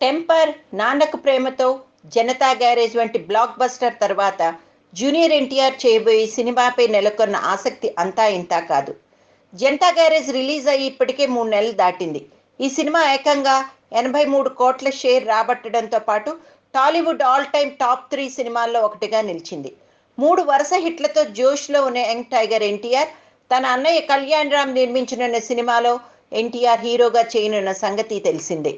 Temper, Nannaku Prematho, Janata garage వంటి block buster తర్వాత junior NTR చేయబోయే సినిమాపై నెలకొన్న ఆసక్తి అంతా ఇంతా కాదు. జనతా గ్యారేజ్ రిలీజ్ అయ్యి ఇప్పటికే 3 నెలలు దాటింది. ఈ సినిమా ఏకంగా 83 కోట్ల షేర్ రాబట్టడంతో పాటు టాలీవుడ్ ఆల్ టైమ్ టాప్ 3 సినిమాల్లో ఒకటిగా నిలిచింది. 3 వరుస హిట్లతో జోష్లో ఉన్న యంగ్ టైగర్ ఎన్టీఆర్ తన అన్నయ్య కళ్యాణ్ రామ్ నిర్మించనున్న సినిమాలో ఎన్టీఆర్ హీరోగా చేయనున్న సంగతి తెలిసిందే.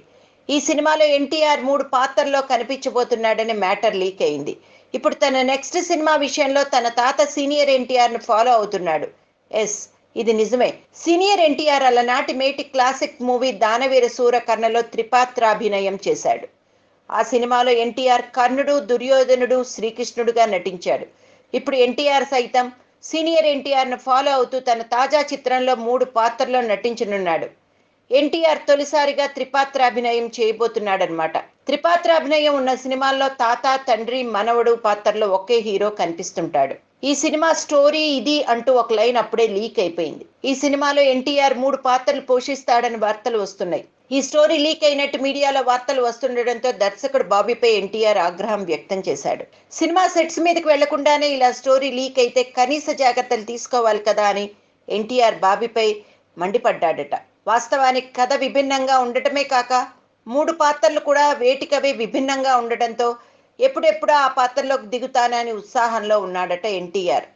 ఈ సినిమాలో ఎన్టీఆర్ 3 పాత్రల్లో కనిపించబోతున్నాడనే మ్యాటర్ లీక్ అయింది. ఇప్పుడు తన నెక్స్ట్ సినిమా విషయంలో తన తాత సీనియర్ ఎన్టీఆర్ను ఫాలో అవుతున్నాడు. ఎస్, ఇది నిజమే. సీనియర్ ఎన్టీఆర్ అలనాటి మేటి క్లాసిక్ మూవీ దానవీర సూరకర్ణలో త్రిపాత్రాభినయం చేశాడు. ఆ సినిమాలో ఎన్టీఆర్ కర్ణుడు, దుర్యోధనుడు, శ్రీకృష్ణుడుగా నటించాడు. ఇప్పుడు ఎన్టీఆర్ సైతం సీనియర్ ఎన్టీఆర్ను ఫాలో అవుతూ తన తాజా చిత్రంలో 3 పాత్రల్లో నటించనున్నాడు. ఎన్టీఆర్ తొలిసారిగా త్రిపాత్రాభినయం చేయబోతున్నాడనమాట. త్రిపాత్రాభినయం ఉన్న సినిమాల్లో తాత, తండ్రి, మనవడు పాత్రలో ఒకే హీరో కనిపిస్తుంటాడు. ఈ సినిమా స్టోరీ ఇది అంటూ ఒక లైన్ అప్పుడే లీక్ అయిపోయింది. ఈ సినిమాలో ఎన్టీఆర్ 3 పాత్రలు పోషిస్తాడని వార్తలు వస్తున్నాయి. ఈ స్టోరీ లీక్ అయినట్టు మీడియాలో వార్తలు వస్తుండటంతో దర్శకుడు బాబీపై ఎన్టీఆర్ ఆగ్రహం వ్యక్తం చేశాడు. సినిమా సెట్స్ మీదకి వెళ్లకుండానే ఇలా స్టోరీ లీక్ అయితే కనీస జాగ్రత్తలు తీసుకోవాలి కదా అని ఎన్టీఆర్ బాబీపై మండిపడ్డాడట. వాస్తవానికి కథ విభిన్నంగా ఉండటమే కాక 3 పాత్రలు కూడా వేటికవే విభిన్నంగా ఉండటంతో ఎప్పుడెప్పుడో ఆ పాత్రలోకి దిగుతానని ఉత్సాహంలో ఉన్నాడట ఎన్టీఆర్.